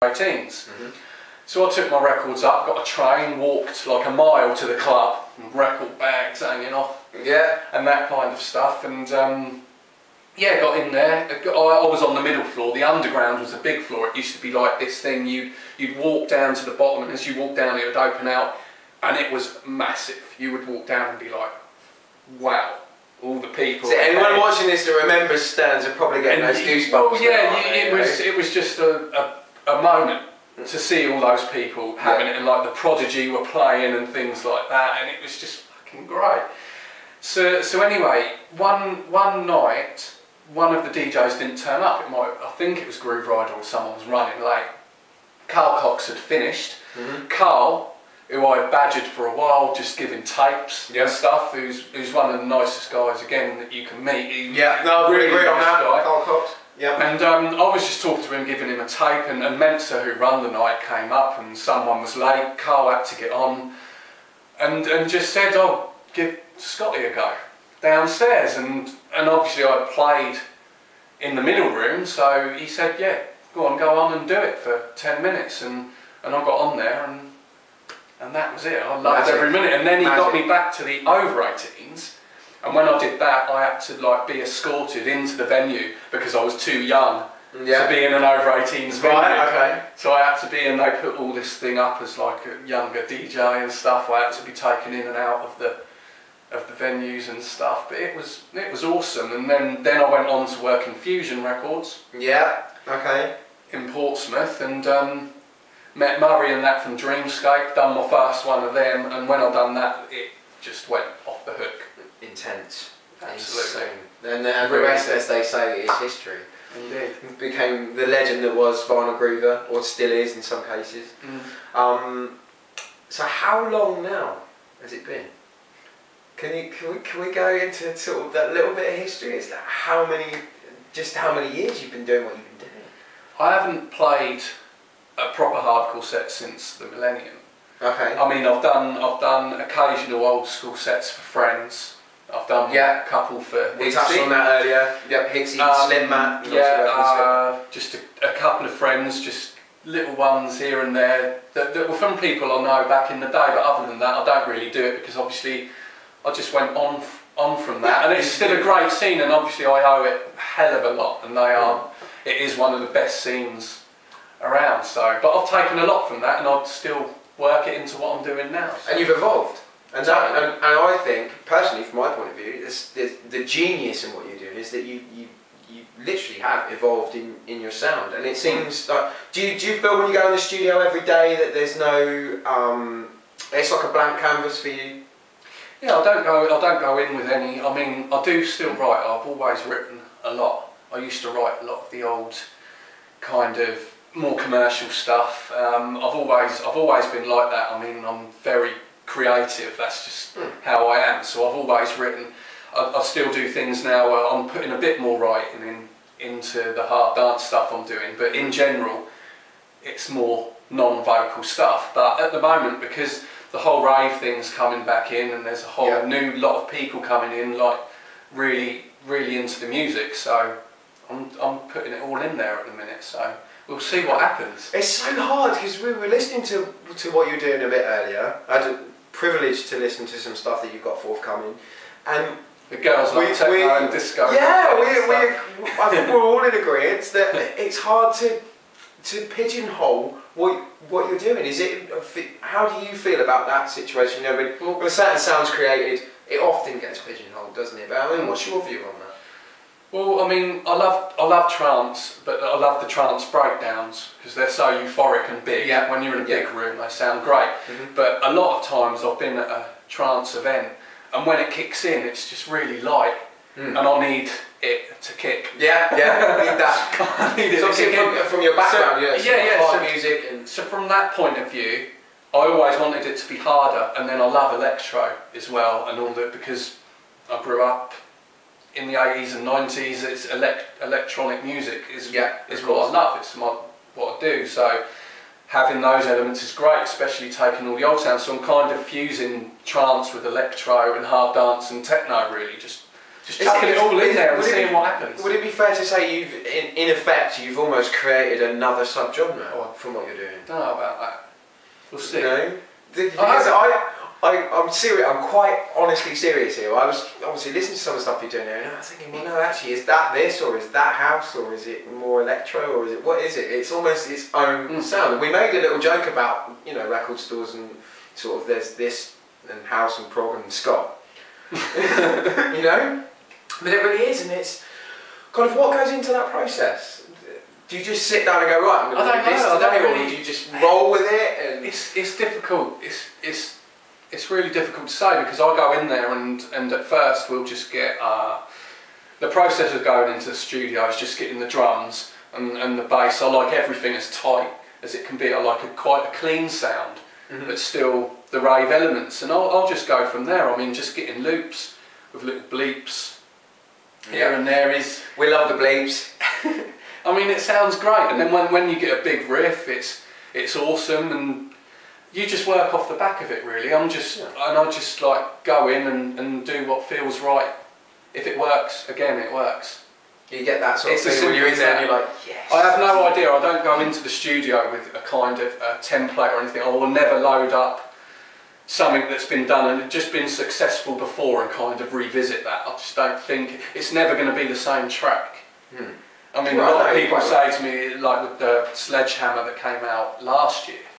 18s. So I took my records up, got a train, walked like a mile to the club, record bags hanging off, and that kind of stuff, and yeah, got in there. I was on the middle floor. The underground was a big floor. It used to be like this thing. You'd walk down to the bottom, and as you walk down, it would open out, and it was massive. You would walk down and be like, wow, all the people. So anyone watching this that remembers Stearns are probably getting those goosebumps. Well, yeah, it was just a moment to see all those people having it, and like the Prodigy were playing and things like that, and it was just fucking great. So anyway, one night, one of the DJs didn't turn up. I think it was Groove Rider or someone was running late. Carl Cox had finished. Carl, who I badgered for a while, just giving tapes and stuff, who's one of the nicest guys again that you can meet. Really great on that guy. Carl Cox. And I was just talking to him, giving him a tape, and Mensa, who ran the night, came up and someone was late. Carl had to get on and just said, "Oh, give Scotty a go downstairs," and obviously I played in the middle room, so he said, "Yeah, go on and do it for 10 minutes," and I got on there, and that was it. I loved every minute. And then he got me back to the over 18s, and when I did that, I had to like be escorted into the venue because I was too young to be in an over 18s venue. So I had to be, and they put all this thing up as like a younger DJ and stuff. I had to be taken in and out of the venues and stuff, but it was awesome. And then I went on to work in Fusion Records in Portsmouth, and met Murray and that from Dreamscape, done my first one of them, and when I done that, it just went off the hook. Intense. Absolutely. And the rest, as they say, is history. Indeed. It became the legend that was Vinyl Groover, or still is in some cases. So how long now has it been? Can we go into sort of that little bit of history? Is that how many years you've been doing what you've been doing? I haven't played a proper hardcore set since the millennium. I mean, I've done occasional old school sets for friends. I've done a couple for we touched on that earlier. Hixie, Slim Matt. Just a couple of friends, just little ones here and there that were from people I know back in the day. But other than that, I don't really do it because obviously I just went on from that, and it's still a great scene, and obviously I owe it a hell of a lot, and it is one of the best scenes around. So, but I've taken a lot from that, and I'd still work it into what I'm doing now. So. And you've evolved, and I think personally, from my point of view, the genius in what you're doing is that you literally have evolved in your sound, and it seems like do you feel when you go in the studio every day that there's no it's like a blank canvas for you? Yeah, I don't go in with any. I mean, I do still write. I've always written a lot. I used to write a lot of the old kind of more commercial stuff. I've always been like that. I mean, I'm very creative. That's just how I am. So I've always written. I still do things now where I'm putting a bit more writing into the hard dance stuff I'm doing. But in general, it's more non-vocal stuff. But at the moment, because the whole rave thing's coming back in, and there's a whole new lot of people coming in, like really into the music. So I'm putting it all in there at the minute. So we'll see what happens. It's so hard because we were listening to what you were doing a bit earlier. I had the privilege to listen to some stuff that you've got forthcoming, and the girls like techno and disco. Yeah, I think we're all in agreement that it's hard to pigeonhole what you're doing. How do you feel about that situation? You know, when certain sounds created, it often gets pigeonholed, doesn't it? But I mean, what's your view on that? Well, I mean, I love trance, but I love the trance breakdowns because they're so euphoric and big. When you're in a big room, they sound great. But a lot of times I've been at a trance event, and when it kicks in, it's just really light, and I need it to kick. I need that. I need it to kick in. From your background, hard so, music. And so from that point of view, I always wanted it to be harder, and then I love electro as well, and all that, because I grew up in the 80s and 90s. It's electronic music is what I love. It's what I do. So having those elements is great, especially taking all the old sounds. So I'm kind of fusing trance with electro and hard dance and techno, really, just Just chucking it all in there and seeing what happens. Would it be fair to say in effect, you've almost created another subgenre from what you're doing? Don't know about that. We'll see. No? Because I'm serious. I'm quite honestly serious here. I was obviously listening to some of the stuff you're doing there, and I was thinking, well, no, actually, is that this, or is that house, or is it more electro, or is it what is it? It's almost its own sound. And we made a little joke about record stores and sort of there's this and house and prog and ska, but it really is, and it's kind of what goes into that process. Do you just sit down and go, right, I'm going to do this today, or do you just roll with it? And it's difficult. It's really difficult to say, because I go in there and at first we'll just get the process of going into the studio is just getting the drums and the bass. I like everything as tight as it can be. I like quite a clean sound, but still the rave elements, and I'll just go from there. I mean, just getting loops with little bleeps here and there is. We love the bleeps. I mean, it sounds great, and then when you get a big riff, it's awesome, and you just work off the back of it, really. And I just like go in and do what feels right. If it works, again, it works. You get that sort of thing when you're in there and you're like, yes. I have no idea. I don't go into the studio with a kind of a template or anything. I will never load up something that's been done and just been successful before and kind of revisit that. I just don't think it's never going to be the same track. I mean, a lot of people say to me, like with the Sledgehammer that came out last year,